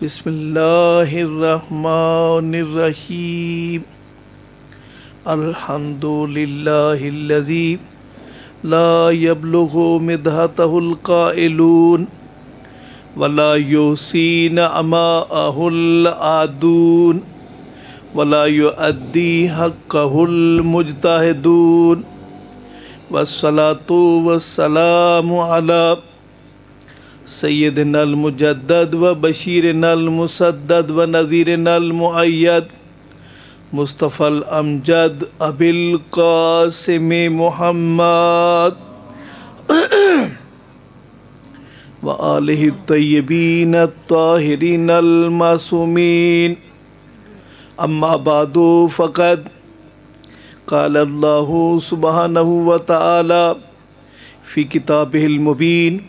بسم اللہ الرحمن الرحیم الحمد للہ الذی لا یبلغ مدحتہ القائلون ولا یحصین عماءہ العادون ولا یؤدی حقہ المجتہدون والصلاة والسلام علی سیدنا المجدد و بشیرنا المسدد و نذیرنا المؤید مصطفی الامجد ابی القاسم محمد و آلہ الطیبین الطاہرین المعصومین اما بعد فقد قال اللہ سبحانہ وتعالی فی کتابہ المبین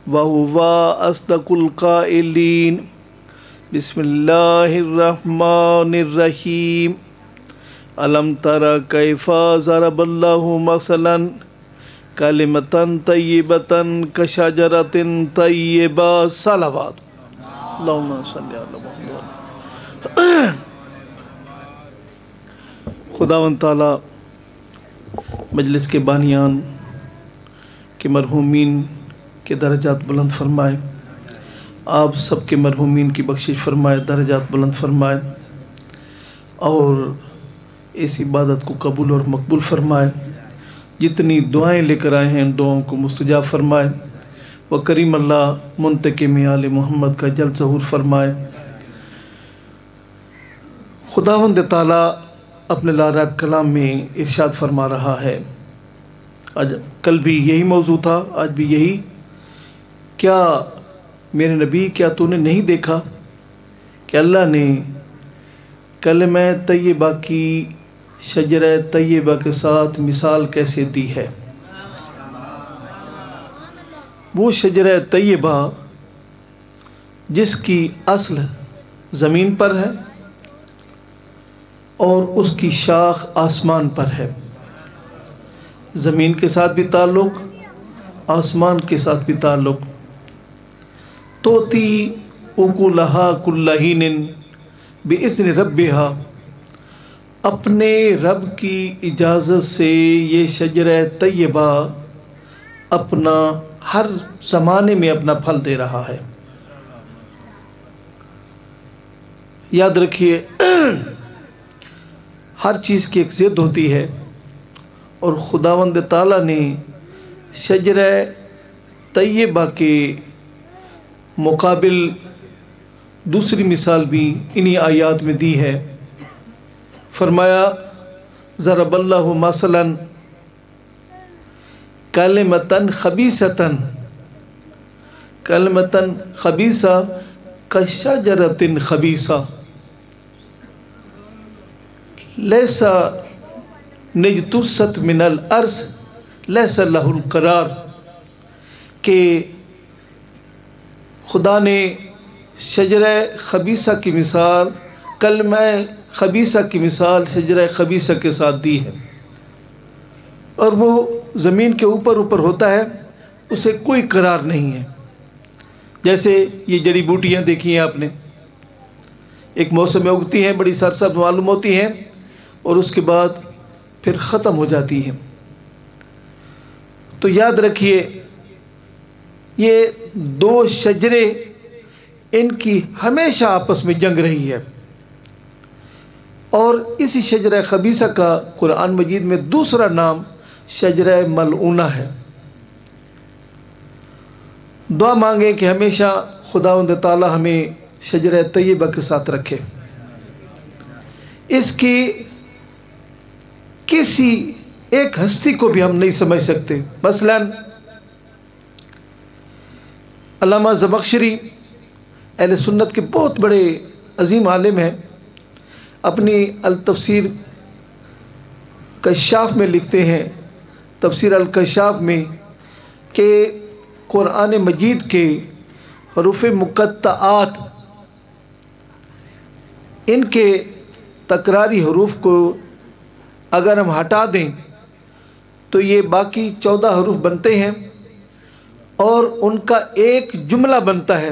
وَهُوَ أَصْدَقُ الْقَائِلِينَ بسم اللہ الرحمن الرحیم أَلَمْ تَرَ كَيْفَ ضَرَبَ اللَّهُ مَثَلًا كَلِمَةً طَيِّبَةً كَشَجَرَةٍ طَيِّبَةٍ صلوات اللہم صلی علی محمد۔ خداوند تعالی مجلس کے بانیان کے مرحومین کے درجات بلند فرمائے، آپ سب کے مرحومین کی بخشش فرمائے، درجات بلند فرمائے اور اس عبادت کو قبول اور مقبول فرمائے۔ جتنی دعائیں لے کر آئے ہیں ان دعاؤں کو مستجاب فرمائے، وہ کریم اللہ منتقم آل محمد کا جلد ظہور فرمائے۔ خداوند تعالیٰ اپنے لا ریب کلام میں ارشاد فرما رہا ہے، آج کل بھی یہی موضوع تھا، آج بھی یہی، کیا میرے نبی کیا تو نے نہیں دیکھا کہ اللہ نے کلمہ طیبہ کی شجرہ طیبہ کے ساتھ مثال کیسے دی ہے؟ وہ شجرہ طیبہ جس کی اصل زمین پر ہے اور اس کی شاخ آسمان پر ہے، زمین کے ساتھ بھی تعلق، آسمان کے ساتھ بھی تعلق۔ توتی اکلہا کل حین باذن ربہا، اپنے رب کی اجازت سے یہ شجرہ طیبہ اپنا ہر زمانے میں اپنا پھل دے رہا ہے۔ یاد رکھیے ہر چیز کی ایک ضد ہوتی ہے، اور خداوند تعالیٰ نے شجرہ طیبہ کے مقابل دوسری مثال بھی انہی آیات میں دی ہے۔ فرمایا ضرب اللہ مثلا کلمۃ خبیثۃ کلمۃ خبیثہ کشجرۃ خبیثہ لیس نجتثت من الارض لیس لہ القرار، کہ خدا نے شجرہ خبیثہ کی مثال، کلمہ خبیثہ کی مثال شجرہ خبیثہ کے ساتھ دی ہے، اور وہ زمین کے اوپر ہوتا ہے، اسے کوئی قرار نہیں ہے۔ جیسے یہ جڑی بوٹیاں دیکھی ہیں آپ نے، ایک موسم میں اگتی ہیں، بڑی سرسبز معلوم ہوتی ہیں اور اس کے بعد پھر ختم ہو جاتی ہیں۔ تو یاد رکھیے یہ دو شجرے، ان کی ہمیشہ آپس میں جنگ رہی ہے، اور اسی شجرہ خبیثہ کا قرآن مجید میں دوسرا نام شجرہ ملعونہ ہے۔ دعا مانگیں کہ ہمیشہ خداوند تعالی ہمیں شجرہ طیبہ کے ساتھ رکھے۔ اس کی کسی ایک ہستی کو بھی ہم نہیں سمجھ سکتے۔ مثلاً علامہ زمخشری اہل سنت کے بہت بڑے عظیم عالم ہیں، اپنی التفسیر کشاف میں لکھتے ہیں، تفسیر الکشاف میں، کہ قرآن مجید کے حروف مقطعات، ان کے تکراری حروف کو اگر ہم ہٹا دیں تو یہ باقی 14 حروف بنتے ہیں، اور ان کا ایک جملہ بنتا ہے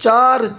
4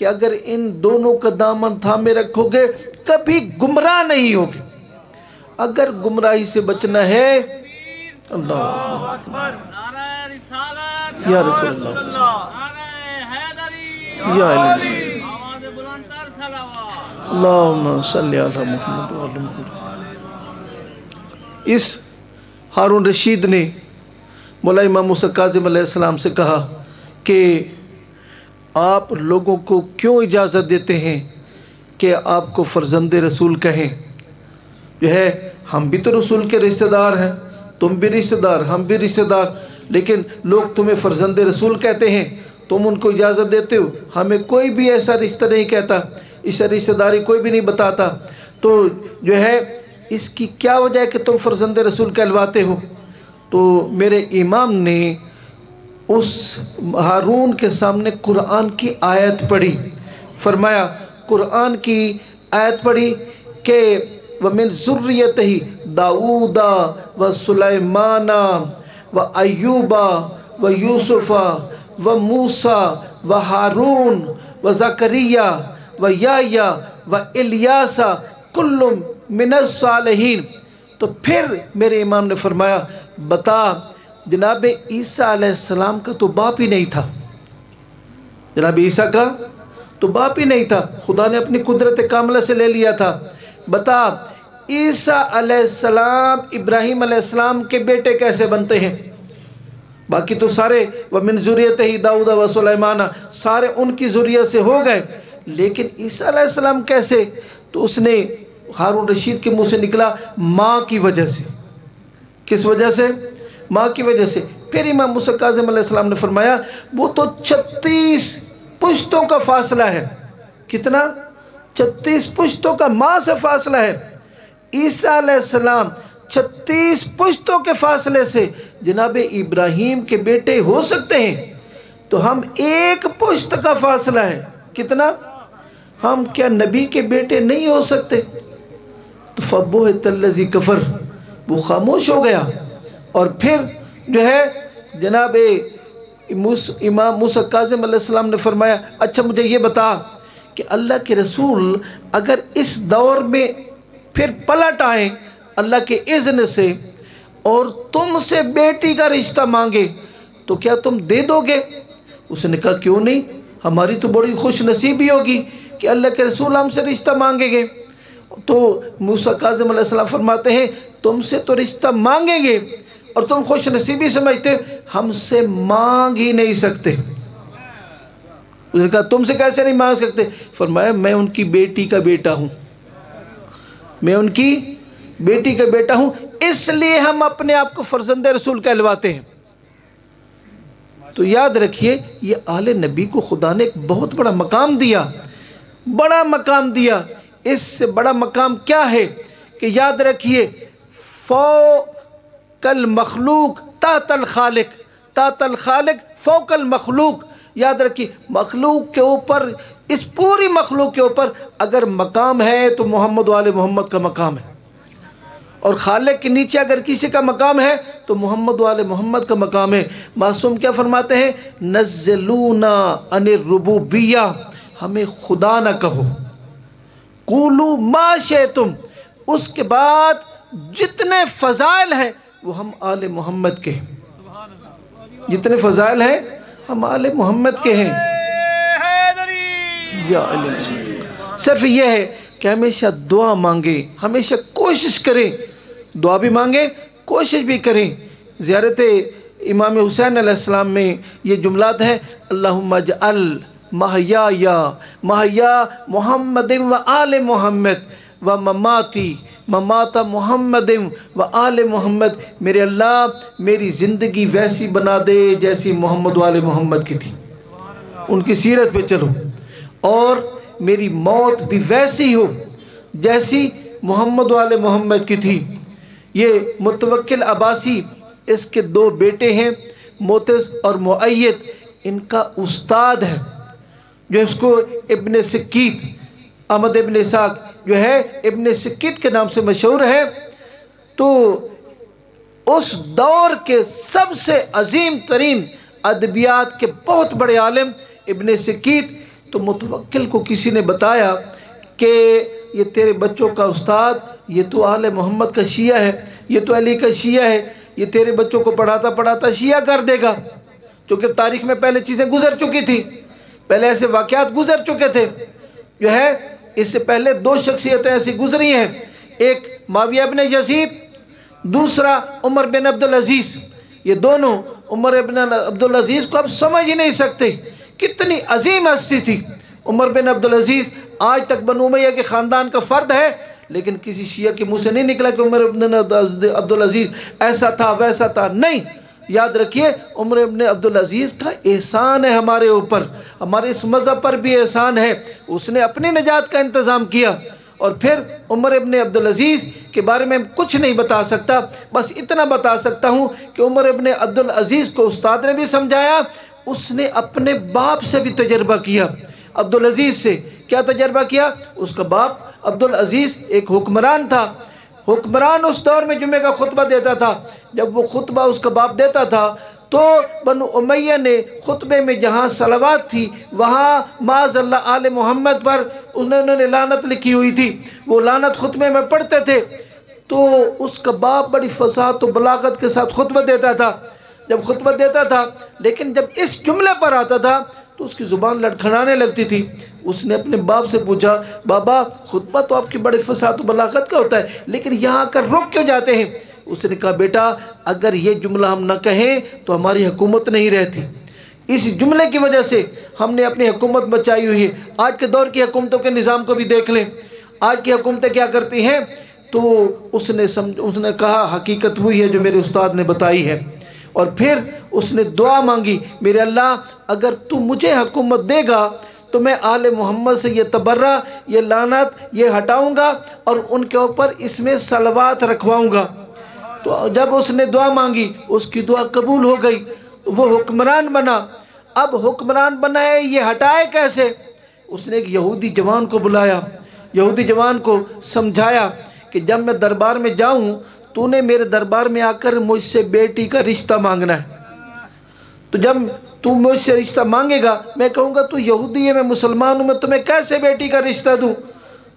کہ اگر ان دونوں کا دامن تھامے رکھو گے کبھی گمراہ نہیں ہوگے. اگر گمراہی سے بچنا ہے اللہ اکبر یا رسول اللہ یا علی اللہم صلی علی محمد و علی محمد. اس ہارون رشید نے مولا امام موسیٰ کاظم علیہ السلام سے کہا کہ آپ لوگوں کو کیوں اجازت دیتے ہیں کہ آپ کو فرزند رسول کہیں؟ جو ہے ہم بھی تو رسول کے رشتہ دار ہیں، تم بھی رشتہ دار، ہم بھی رشتہ دار، لیکن لوگ تمہیں فرزند رسول کہتے ہیں، تم ان کو اجازت دیتے ہو. ہمیں کوئی بھی ایسا رشتہ نہیں کہتا، اس رشتہ داری کوئی بھی نہیں بتاتا. تو جو ہے اس کی کیا وجہ ہے کہ تم فرزند رسول کہلواتے ہو؟ تو میرے امام نے اس ہارون کے سامنے قرآن کی آیت پڑھی. فرمایا قرآن کی آیت پڑھی کہ وَمِن ذُرِّيَّتِهِ دَاوُودَ وَسُلَيْمَانَ وَأَيُّوبَ وَيُوسُفَ وَمُوسَى وَهَارُونَ وَزَكَرِيَّا وَيَحْيَىٰ وَإِلْيَاسَ كُلٌّ مِّنَ الصَّالِحِينَ. تو پھر میرے امام نے فرمایا بتا جناب عیسیٰ علیہ السلام کا تو باپ ہی نہیں تھا، جناب عیسیٰ کا تو باپ ہی نہیں تھا، خدا نے اپنی قدرت کاملہ سے لے لیا تھا. بتا عیسیٰ علیہ السلام ابراہیم علیہ السلام کے بیٹے کیسے بنتے ہیں؟ باقی تو سارے وَمِن ذُرِّيَّتِهِ دَاوُودَ وَسُلَيْمَانَ سارے ان کی ذریت سے ہو گئے، لیکن عیسیٰ علیہ السلام کیسے؟ تو اس نے ہارون رشید کے منہ سے نکلا ماں کی وجہ سے. کس وجہ سے؟ ماں کی وجہ سے. پھر امام موسیٰ کاظم علیہ السلام نے فرمایا وہ تو 36 پشتوں کا فاصلہ ہے. کتنا؟ 36 پشتوں کا ماں سے فاصلہ ہے. عیسیٰ علیہ السلام 36 پشتوں کے فاصلے سے جناب ابراہیم کے بیٹے ہو سکتے ہیں، تو ہم ایک پشت کا فاصلہ ہے. کتنا؟ ہم کیا نبی کے بیٹے نہیں ہو سکتے؟ تو فَبُہِتَ الَّذِي كَفَرَ وہ خاموش ہو گیا. اور پھر جو ہے جناب امام موسیٰ کاظم علیہ السلام نے فرمایا اچھا مجھے یہ بتا کہ اللہ کے رسول اگر اس دور میں پھر پلٹ آئیں اللہ کے اذن سے اور تم سے بیٹی کا رشتہ مانگے تو کیا تم دے دو گے؟ اس نے کہا کیوں نہیں، ہماری تو بڑی خوش نصیبی ہوگی کہ اللہ کے رسول ہم سے رشتہ مانگیں گے. تو موسیٰ کاظم علیہ السلام فرماتے ہیں تم سے تو رشتہ مانگیں گے اور تم خوش نصیبی سمجھتے ہم سے مانگ ہی نہیں سکتے. اس نے کہا تم سے کیسے نہیں مانگ سکتے؟ فرمایا میں ان کی بیٹی کا بیٹا ہوں، میں ان کی بیٹی کا بیٹا ہوں، اس لیے ہم اپنے آپ کو فرزند رسول کہلواتے ہیں. تو یاد رکھیے یہ آل نبی کو خدا نے ایک بہت بڑا مقام دیا، بڑا مقام دیا. اس سے بڑا مقام کیا ہے کہ یاد رکھیے فوق المخلوق تحت الخالق، تحت الخالق فوق المخلوق. یاد رکھیے مخلوق کے اوپر، اس پوری مخلوق کے اوپر اگر مقام ہے تو محمد و آل محمد کا مقام ہے، اور خالق کے نیچے اگر کسی کا مقام ہے تو محمد و آل محمد کا مقام ہے. معصوم کیا فرماتے ہیں؟ نزلونا عن الربوبیہ، ہمیں خدا نہ کہو، قولو ما شئتم، اس کے بعد جتنے فضائل ہیں وہ ہم آل محمد کے ہیں، جتنے فضائل ہیں ہم آل محمد کے ہیں. یا صرف یہ ہے کہ ہمیشہ دعا مانگیں، ہمیشہ کوشش کریں، دعا بھی مانگیں کوشش بھی کریں. زیارت امام حسین علیہ السلام میں یہ جملات ہیں اللہم اجعل محیا محمد و آل محمد و مماتی ممات محمد و آل محمد. میرے اللہ میری زندگی ویسی بنا دے جیسی محمد و آل محمد کی تھی، ان کی سیرت پہ چلو، اور میری موت بھی ویسی ہو جیسی محمد و آل محمد کی تھی. یہ متوکل عباسی اس کے 2 بیٹے ہیں موتز اور معید، ان کا استاد ہے جو اس کو ابن سکیت، احمد ابن اسحاق جو ہے ابن سکیت کے نام سے مشہور ہے. تو اس دور کے سب سے عظیم ترین ادبیات کے بہت بڑے عالم ابن سکیت تو متوکل کو کسی نے بتایا کہ یہ تیرے بچوں کا استاد، یہ تو آل محمد کا شیعہ ہے، یہ تو علی کا شیعہ ہے، یہ تیرے بچوں کو پڑھاتا پڑھاتا شیعہ کر دے گا. چونکہ تاریخ میں پہلے چیزیں گزر چکی تھی، پہلے ایسے واقعات گزر چکے تھے. جو ہے اس سے پہلے 2 شخصیتیں ایسی گزری ہیں، ایک معاویہ ابن یزید، دوسرا عمر بن عبدالعزیز. یہ دونوں عمر بن عبدالعزیز کو اب سمجھ ہی نہیں سکتے، کتنی عظیم ہستی تھی. عمر بن عبدالعزیز آج تک بنو امیہ کے خاندان کا فرد ہے، لیکن کسی شیعہ کے منہ سے نہیں نکلا کہ عمر بن عبدالعزیز ایسا تھا ویسا تھا. نہیں، یاد رکھیے عمر بن عبدالعزیز کا احسان ہے ہمارے اوپر، ہمارے اس مذہب پر بھی احسان ہے. اس نے اپنی نجات کا انتظام کیا. اور پھر عمر ابن عبدالعزیز کے بارے میں کچھ نہیں بتا سکتا، بس اتنا بتا سکتا ہوں کہ عمر ابن عبدالعزیز کو استاد نے بھی سمجھایا، اس نے اپنے باپ سے بھی تجربہ کیا. عبدالعزیز سے کیا تجربہ کیا؟ اس کا باپ عبدالعزیز ایک حکمران تھا. حکمران اس دور میں جمعہ کا خطبہ دیتا تھا. جب وہ خطبہ اس کا باپ دیتا تھا تو بنو امیہ نے خطبے میں جہاں صلوات تھی وہاں معاذ اللہ آل محمد پر انہوں نے لعنت لکھی ہوئی تھی. وہ لعنت خطبے میں پڑھتے تھے. تو اس کا باپ بڑی فصاحت و بلاغت کے ساتھ خطبہ دیتا تھا. جب خطبہ دیتا تھا لیکن جب اس جملے پر آتا تھا تو اس کی زبان لڑکھڑانے لگتی تھی. اس نے اپنے باپ سے پوچھا، بابا خطبہ تو آپ کی بڑے فصاحت و بلاغت کا ہوتا ہے لیکن یہاں آ کر رک کیوں جاتے ہیں؟ اس نے کہا، بیٹا اگر یہ جملہ ہم نہ کہیں تو ہماری حکومت نہیں رہتی. اس جملے کی وجہ سے ہم نے اپنی حکومت بچائی ہوئی ہے. آج کے دور کی حکومتوں کے نظام کو بھی دیکھ لیں، آج کی حکومتیں کیا کرتی ہیں. تو اس نے کہا حقیقت وہی ہے جو میرے استاد نے بتائی ہے. اور پھر اس نے دعا مانگی، میرے اللہ اگر تو مجھے حکومت دے گا تو میں آل محمد سے یہ تبرہ، یہ لعنت یہ ہٹاؤں گا اور ان کے اوپر اس میں صلوات رکھواؤں گا. تو جب اس نے دعا مانگی اس کی دعا قبول ہو گئی، وہ حکمران بنا. اب حکمران بنا ہے، یہ ہٹائے کیسے؟ اس نے ایک یہودی جوان کو بلایا، یہودی جوان کو سمجھایا کہ جب میں دربار میں جاؤں تو نے میرے دربار میں آ کر مجھ سے بیٹی کا رشتہ مانگنا ہے. تو جب تو مجھ سے رشتہ مانگے گا میں کہوں گا تو یہودی ہے میں مسلمان ہوں، میں تمہیں کیسے بیٹی کا رشتہ دوں؟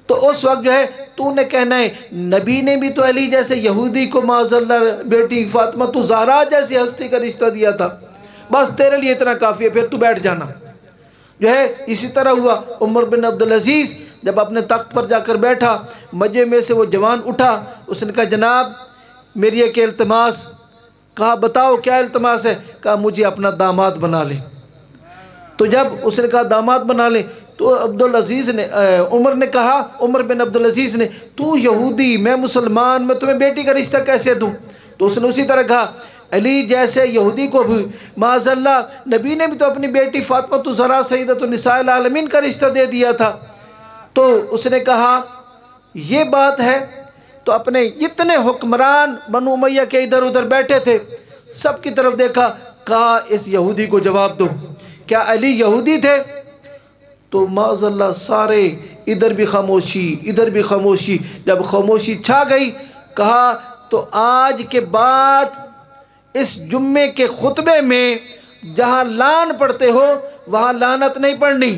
تو اس وقت جو ہے تو نے کہنا ہے نبی نے بھی تو علی جیسے یہودی کو معاذ اللہ بیٹی فاطمہ تو زہرا جیسی ہستی کا رشتہ دیا تھا، بس تیرے لیے اتنا کافی ہے، پھر تو بیٹھ جانا. جو ہے اسی طرح ہوا. عمر بن عبدالعزیز جب اپنے تخت پر جا کر بیٹھا، مجمع میں سے وہ جوان اٹھا، اس نے کہا جناب میری ایک التماس. کہا بتاؤ کیا التماس ہے؟ کہا مجھے اپنا داماد بنا لے. تو جب اس نے کہا داماد بنا لے تو عبدالعزیز نے عمر نے کہا، عمر بن عبدالعزیز نے تو یہودی میں مسلمان، میں تمہیں بیٹی کا رشتہ کیسے دوں؟ تو اس نے اسی طرح کہا علی جیسے یہودی کو بھی معاذ اللہ نبی نے بھی تو اپنی بیٹی فاطمہ تو زہرا سیدۃ النساء العالمین کا رشتہ دے دیا تھا. تو اس نے کہا یہ بات ہے. تو اپنے جتنے حکمران بنو امیہ کے ادھر ادھر بیٹھے تھے سب کی طرف دیکھا، کہا اس یہودی کو جواب دو، کیا علی یہودی تھے؟ تو معاذ اللہ سارے ادھر بھی خاموشی ادھر بھی خاموشی. جب خاموشی چھا گئی کہا تو آج کے بعد اس جمعے کے خطبے میں جہاں لعن پڑھتے ہو وہاں لعنت نہیں پڑھنی،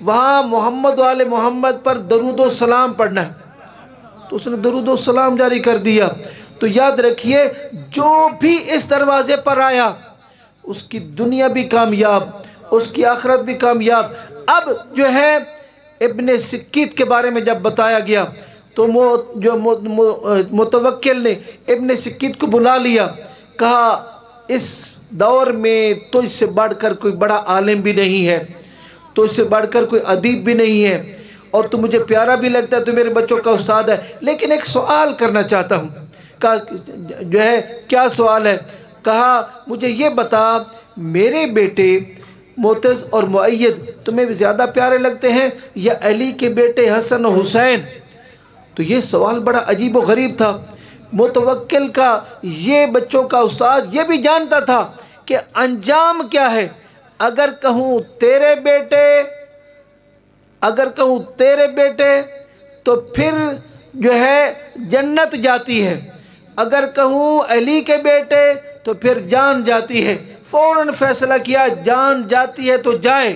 وہاں محمد و آل محمد پر درود و سلام پڑھنا ہے. تو اس نے درود و سلام جاری کر دیا. تو یاد رکھیے جو بھی اس دروازے پر آیا اس کی دنیا بھی کامیاب، اس کی آخرت بھی کامیاب. اب جو ہے ابن سکیت کے بارے میں جب بتایا گیا تو متوکل نے ابن سکیت کو بلا لیا، کہا اس دور میں تو اس سے بڑھ کر کوئی بڑا عالم بھی نہیں ہے، تو اس سے بڑھ کر کوئی ادیب بھی نہیں ہے، اور تو مجھے پیارا بھی لگتا ہے، تو میرے بچوں کا استاد ہے، لیکن ایک سوال کرنا چاہتا ہوں. کہا جو ہے کیا سوال ہے؟ کہا مجھے یہ بتا میرے بیٹے معتز اور مؤید تمہیں زیادہ پیارے لگتے ہیں یا علی کے بیٹے حسن و حسین؟ تو یہ سوال بڑا عجیب و غریب تھا. متوکل کا یہ بچوں کا استاد یہ بھی جانتا تھا کہ انجام کیا ہے. اگر کہوں تیرے بیٹے تو پھر جو ہے جنت جاتی ہے، اگر کہوں علی کے بیٹے تو پھر جان جاتی ہے. فوراً فیصلہ کیا جان جاتی ہے تو جائے.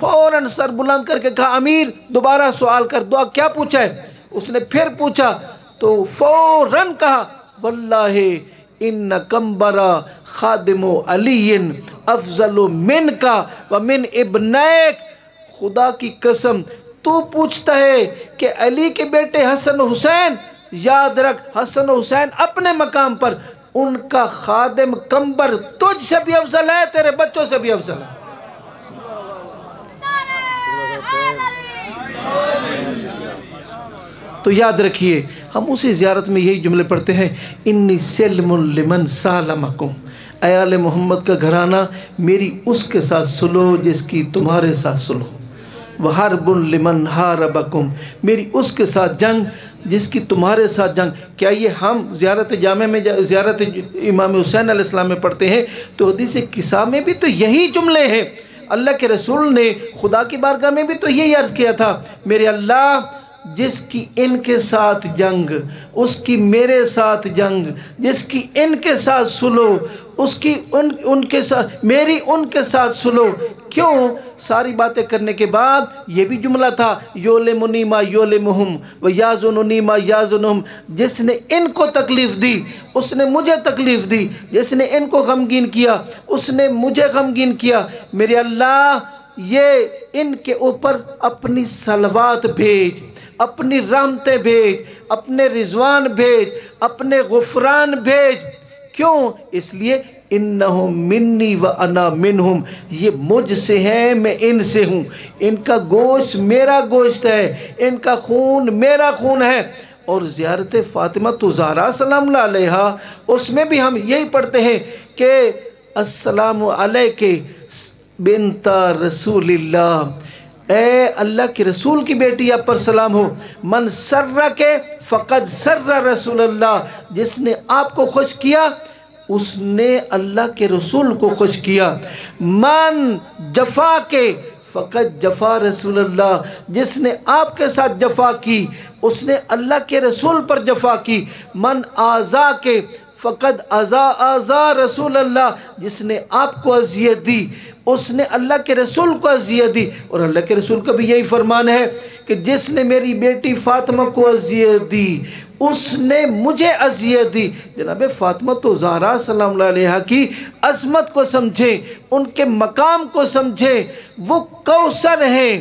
فوراً سر بلند کر کے کہا امیر دوبارہ سوال کر، دعا کیا پوچھا ہے؟ اس نے پھر پوچھا تو فوراً کہا واللہ ان کمبرا خادم علی افضل منک ومن ابنیک، خدا کی قسم تو پوچھتا ہے کہ علی کے بیٹے حسن حسین، یاد رکھ حسن حسین اپنے مقام پر، ان کا خادم کمبر تجھ سے بھی افضل ہے، تیرے بچوں سے بھی افضل ہے۔ تو یاد رکھیے ہم اسی زیارت میں یہی جملے پڑھتے ہیں انی سلم لمن سالمکم، اے آل محمد کا گھرانہ میری اس کے ساتھ سلو جس کی تمہارے ساتھ سلو، وحرب لمن حاربکم، میری اس کے ساتھ جنگ جس کی تمہارے ساتھ جنگ۔ کیا یہ ہم زیارت جامع میں زیارت امام حسین علیہ السلام میں پڑھتے ہیں؟ تو حدیث قصہ میں بھی تو یہی جملے ہیں، اللہ کے رسول نے خدا کی بارگاہ میں بھی تو یہی عرض کیا تھا میرے اللہ جس کی ان کے ساتھ جنگ اس کی میرے ساتھ جنگ، جس کی ان کے ساتھ سلو اس کی ان کے ساتھ میری ان کے ساتھ سلو۔ کیوں؟ ساری باتیں کرنے کے بعد یہ بھی جملہ تھا یولمنی ما یولمہم ویازننی ما یازنہم، جس نے ان کو تکلیف دی اس نے مجھے تکلیف دی، جس نے ان کو غمگین کیا اس نے مجھے غمگین کیا۔ میرے اللہ یہ ان کے اوپر اپنی صلوات بھیج، اپنی رحمتیں بھیج، اپنے رضوان بھیج، اپنے غفران بھیج۔ کیوں؟ اس لیے انہم منی وانا منہم، یہ مجھ سے ہیں میں ان سے ہوں، ان کا گوشت میرا گوشت ہے، ان کا خون میرا خون ہے۔ اور زیارت فاطمہ زہرا سلام اللہ علیہا اس میں بھی ہم یہی پڑھتے ہیں کہ السلام علیک بنت رسول اللہ، اے اللہ کے رسول کی بیٹی آپ پر سلام ہو، من سرک فقد سر رسول اللہ، جس نے آپ کو خوش کیا اس نے اللہ کے رسول کو خوش کیا، من جفا کے فقد جفا رسول اللہ، جس نے آپ کے ساتھ جفا کی اس نے اللہ کے رسول پر جفا کی، من آذا کے فقد آذا رسول اللہ، جس نے آپ کو اذیت دی اس نے اللہ کے رسول کو اذیت دی۔ اور اللہ کے رسول کا بھی یہی فرمان ہے کہ جس نے میری بیٹی فاطمہ کو اذیت دی اس نے مجھے اذیت دی۔ جناب فاطمہ زہرا سلام اللہ علیہا کی عظمت کو سمجھیں، ان کے مقام کو سمجھیں، وہ کوثر ہیں،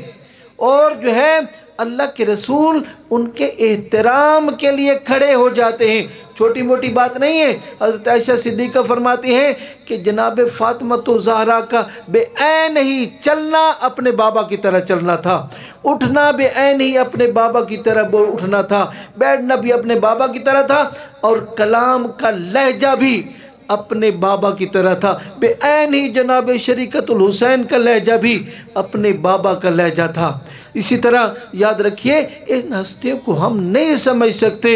اور جو ہے اللہ کے رسول ان کے احترام کے لیے کھڑے ہو جاتے ہیں۔ چھوٹی موٹی بات نہیں ہے۔ حضرت عائشہ صدیقہ فرماتی ہیں کہ جناب فاطمہ زہرا کا بے عین ہی چلنا اپنے بابا کی طرح چلنا تھا، اٹھنا بے عین ہی اپنے بابا کی طرح اٹھنا تھا، بیٹھنا بھی اپنے بابا کی طرح تھا، اور کلام کا لہجہ بھی اپنے بابا کی طرح تھا، بے عین ہی جناب شریکت الحسین کا لہجہ بھی اپنے بابا کا لہجہ تھا۔ اسی طرح یاد رکھیے ان ہستیوں کو ہم نہیں سمجھ سکتے،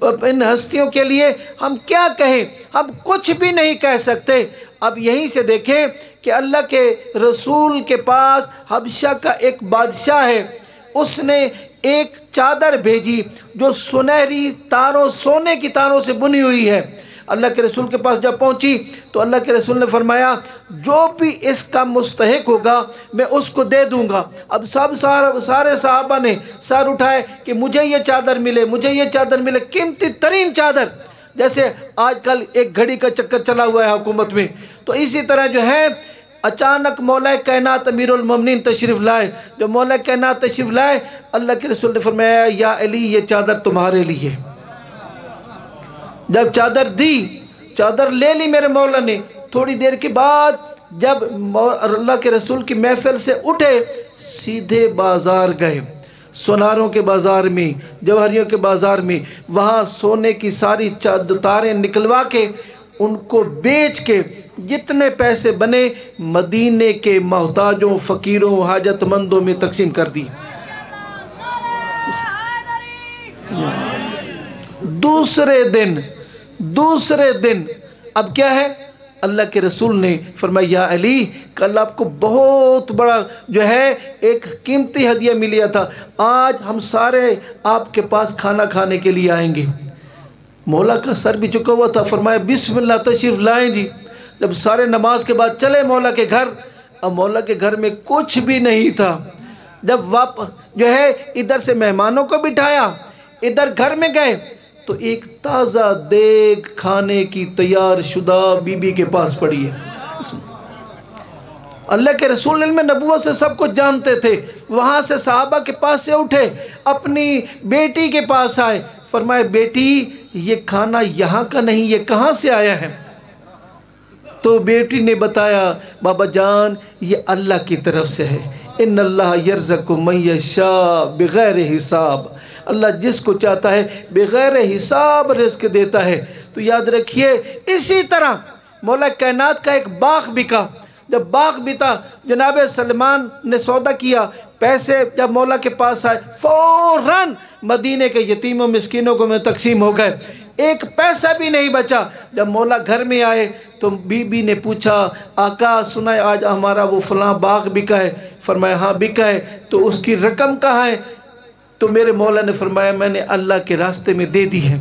ان ہستیوں کے لیے ہم کیا کہیں، ہم کچھ بھی نہیں کہہ سکتے۔ اب یہیں سے دیکھیں کہ اللہ کے رسول کے پاس حبشہ کا ایک بادشاہ ہے، اس نے ایک چادر بھیجی جو سنہری تاروں سونے کی تاروں سے بنی ہوئی ہے۔ اللہ کے رسول کے پاس جب پہنچی تو اللہ کے رسول نے فرمایا جو بھی اس کا مستحق ہوگا میں اس کو دے دوں گا۔ اب سارے صحابہ نے سر اٹھائے کہ مجھے یہ چادر ملے، مجھے یہ چادر ملے، قیمتی ترین چادر، جیسے آج کل ایک گھڑی کا چکر چلا ہوا ہے حکومت میں، تو اسی طرح جو ہے اچانک مولا کائنات امیر المومنین تشریف لائے۔ جو مولا کائنات تشریف لائے اللہ کے رسول نے فرمایا یا علی یہ چادر تمہارے لیے۔ جب چادر دی، چادر لے لی میرے مولا نے، تھوڑی دیر کے بعد جب اللہ کے رسول کی محفل سے اٹھے سیدھے بازار گئے، سوناروں کے بازار میں، جوہریوں کے بازار میں، وہاں سونے کی ساری تاریں نکلوا کے ان کو بیچ کے جتنے پیسے بنے مدینے کے محتاجوں، فقیروں، حاجت مندوں میں تقسیم کر دی۔ دوسرے دن اب کیا ہے، اللہ کے رسول نے فرمایا یا علی کل آپ کو بہت بڑا جو ہے ایک قیمتی ہدیہ ملیا تھا، آج ہم سارے آپ کے پاس کھانا کھانے کے لیے آئیں گے۔ مولا کا سر بھی چکا ہوا تھا، فرمایا بسم اللہ تشریف لائیں جی۔ جب سارے نماز کے بعد چلے مولا کے گھر، اب مولا کے گھر میں کچھ بھی نہیں تھا۔ جب واپس جو ہے ادھر سے مہمانوں کو بٹھایا، ادھر گھر میں گئے تو ایک تازہ دیگ کھانے کی تیار شدہ بی بی کے پاس پڑی ہے۔ اللہ کے رسول علم نبوت سے سب کچھ جانتے تھے، وہاں سے صحابہ کے پاس سے اٹھے، اپنی بیٹی کے پاس آئے، فرمائے بیٹی یہ کھانا یہاں کا نہیں، یہ کہاں سے آیا ہے؟ تو بیٹی نے بتایا بابا جان یہ اللہ کی طرف سے ہے، ان اللہ یرزق من یشاء بغیر حساب، اللہ جس کو چاہتا ہے بغیر حساب رزق دیتا ہے۔ تو یاد رکھیے اسی طرح مولا کائنات کا ایک باغ بکا، جب باغ بتا جناب سلمان نے سودا کیا، پیسے جب مولا کے پاس آئے فوراً مدینے کے یتیموں مسکینوں کو میں تقسیم ہو گئے، ایک پیسہ بھی نہیں بچا۔ جب مولا گھر میں آئے تو بی بی نے پوچھا آقا سنا ہے آج ہمارا وہ فلاں باغ بکا ہے؟ فرمایا ہاں بکا ہے، تو اس کی رقم کہاں ہے؟ تو میرے مولا نے فرمایا میں نے اللہ کے راستے میں دے دی ہے۔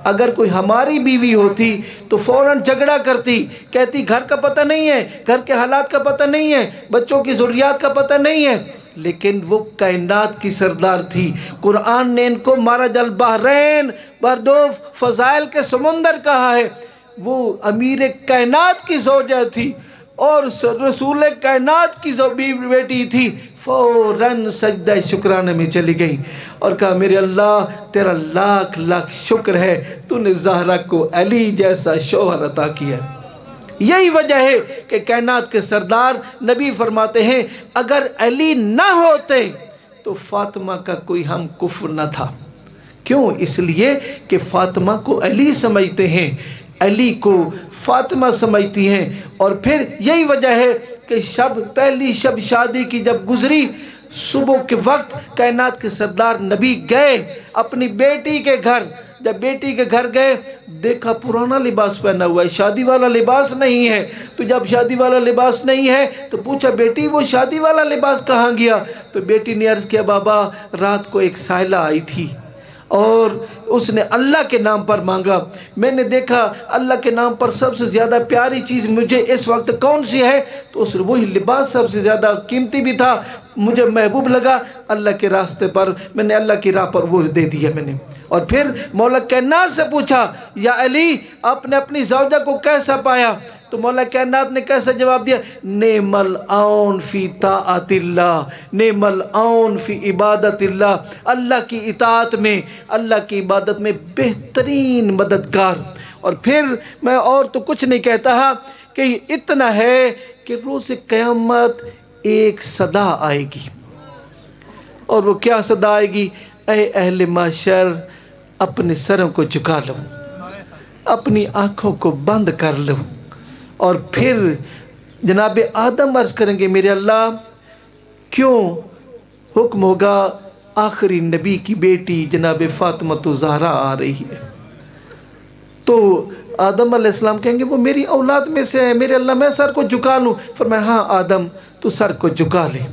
اگر کوئی ہماری بیوی ہوتی تو فوراً جھگڑا کرتی، کہتی گھر کا پتہ نہیں ہے، گھر کے حالات کا پتہ نہیں ہے، بچوں کی ضروریات کا پتہ نہیں ہے، لیکن وہ کائنات کی سردار تھی۔ قرآن نے ان کو مرج البحرین بردوف فضائل کے سمندر کہا ہے، وہ امیر کائنات کی زوجہ تھی اور رسول کائنات کی بیٹی تھی، فوراً سجدہ شکرانے میں چلی گئی اور کہا میرے اللہ تیرا لاکھ لاکھ شکر ہے، تو نے زہرا کو علی جیسا شوہر عطا کیا۔ یہی وجہ ہے کہ کائنات کے سردار نبی فرماتے ہیں اگر علی نہ ہوتے تو فاطمہ کا کوئی ہم کفر نہ تھا۔ کیوں؟ اس لیے کہ فاطمہ کو علی سمجھتے ہیں، علی کو فاطمہ سمجھتی ہیں، اور پھر یہی وجہ ہے کہ پہلی شب شادی کی جب گزری، صبح کے وقت کائنات کے سردار نبی گئے اپنی بیٹی کے گھر، جب بیٹی کے گھر گئے دیکھا پرانا لباس پہنا ہوا ہے، شادی والا لباس نہیں ہے۔ تو جب شادی والا لباس نہیں ہے تو پوچھا بیٹی وہ شادی والا لباس کہاں گیا؟ تو بیٹی نے عرض کیا بابا رات کو ایک سائلہ آئی تھی اور اس نے اللہ کے نام پر مانگا، میں نے دیکھا اللہ کے نام پر سب سے زیادہ پیاری چیز مجھے اس وقت کون سی ہے؟ تو وہی لباس سب سے زیادہ قیمتی بھی تھا، مجھے محبوب لگا، اللہ کے راستے پر میں نے اللہ کی راہ پر وہ دے دیا میں نے۔ اور پھر مولا کائنات سے پوچھا یا علی آپ نے اپنی زوجہ کو کیسا پایا؟ تو مولا کائنات نے کیسا جواب دیا؟ نعم العون فی طاعت اللہ، نعم العون فی عبادت اللہ، اللہ کی اطاعت میں، اللہ کی عبادت میں بہترین مددگار۔ اور پھر میں اور تو کچھ نہیں کہتا کہ اتنا ہے کہ روز قیامت ایک صدا آئے گی، اور وہ کیا صدا آئے گی؟ اے اہل معاشر اپنے سروں کو جھکا لو، اپنی آنکھوں کو بند کر لو، اور پھر جناب آدم عرض کریں گے میرے اللہ کیوں؟ حکم ہوگا آخری نبی کی بیٹی جناب فاطمہ زہرا آ رہی ہے۔ تو آدم علیہ السلام کہیں گے وہ میری اولاد میں سے ہے، میرے اللہ میں سر کو جھکا لوں؟ فرمایا ہاں آدم تو سر کو جھکا لے۔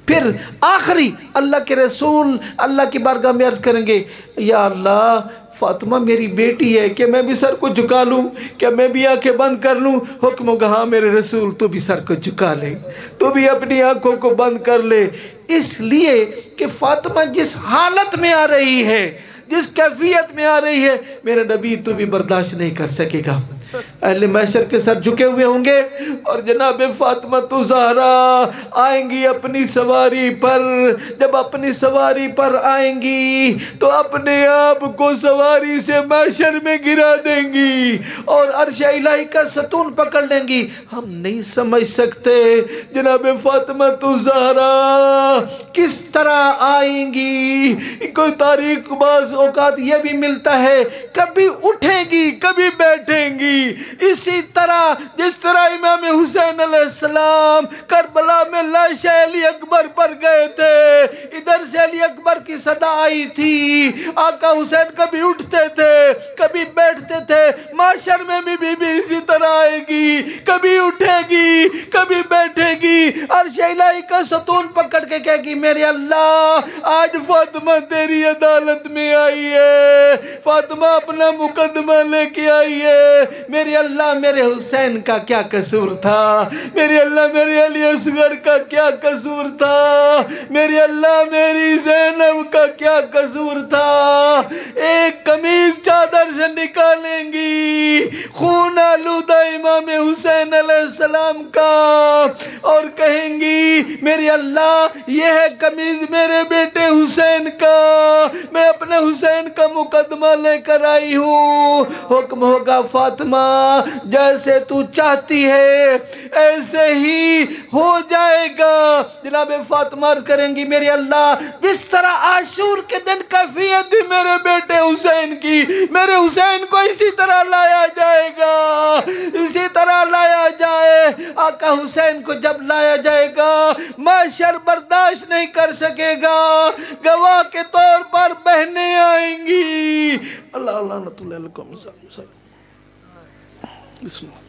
پھر آخری اللہ کے رسول اللہ کی بارگاہ میں عرض کریں گے یا اللہ فاطمہ میری بیٹی ہے، کہ میں بھی سر کو جھکا لوں؟ کیا میں بھی آنکھیں بند کر لوں؟ حکم ہوگا ہاں میرے رسول تو بھی سر کو جھکا لے، تو بھی اپنی آنکھوں کو بند کر لے، اس لیے کہ فاطمہ جس حالت میں آ رہی ہے، جس کیفیت میں آ رہی ہے، میرا نبی تو بھی برداشت نہیں کر سکے گا۔ اہل محشر کے سر جھکے ہوئے ہوں گے اور جناب فاطمہ زہرا آئیں گی اپنی سواری پر۔ جب اپنی سواری پر آئیں گی تو اپنے آپ کو سواری سے محشر میں گرا دیں گی اور عرش الہی کا ستون پکڑ لیں گی۔ ہم نہیں سمجھ سکتے جناب فاطمہ زہرا کس طرح آئیں گی۔ کوئی تاریخ بعض اوقات یہ بھی ملتا ہے کبھی اٹھیں گی کبھی بیٹھیں گی، اسی طرح جس طرح امام حسین علیہ السلام کربلا میں لاش علی اکبر پر گئے تھے، ادھر سے علی اکبر کی صدا آئی تھی، آقا حسین کبھی اٹھتے تھے کبھی بیٹھتے تھے، معاشر میں بھی بی بی اسی طرح آئے گی، کبھی اٹھے گی کبھی بیٹھے گی، عرش الہی کا ستون پکڑ کے کہے گی میرے اللہ آج فاطمہ تیری عدالت میں آئی ہے، فاطمہ اپنا مقدمہ لے کے آئی ہے۔ میرے اللہ میرے حسین کا کیا قصور تھا؟ میرے اللہ میرے علی اصغر کا کیا قصور تھا؟ میرے اللہ میری زینب کا کیا قصور تھا؟ ایک قمیض چادر سے نکالیں گی خون آلودہ امام حسین علیہ السلام کا اور کہیں گی میرے اللہ یہ ہے قمیض میرے بیٹے حسین کا، میں اپنے حسین کا مقدمہ لے کر آئی ہوں۔ حکم ہوگا فاطمہ جیسے تو چاہتی ہے ایسے ہی ہو جائے گا۔ جناب فاطمہ عرض کریں گی میرے اللہ جس طرح عاشور کے دن کیفیت تھی میرے بیٹے حسین کی، میرے حسین کو اسی طرح لایا جائے گا، اسی طرح لایا جائے۔ آقا حسین کو جب لایا جائے گا معاشر برداشت نہیں کر سکے گا، گواہ کے طور پر بہنیں آئیں گی۔ اللہ اللہ نت اللہ علیکم بسم اللہ۔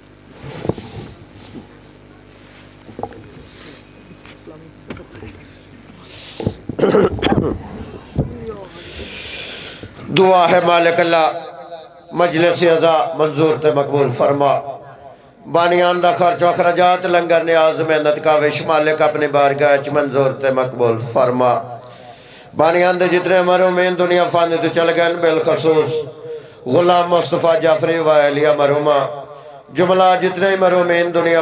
دعا ہے مالک اللہ مجلس عزا منظور تے مقبول فرما، بانیان دا خرچ و اخراجات لنگر نیاز محنت کا وش مالک اپنی بارگاہ چ منظور تے مقبول فرما۔ بانیان دے جتنے مرحومین دنیا فانی تو چل گئے بالخصوص غلام مصطفیٰ جعفری و اہلیہ مرحومہ، جملہ جتنے مرحومین دنیا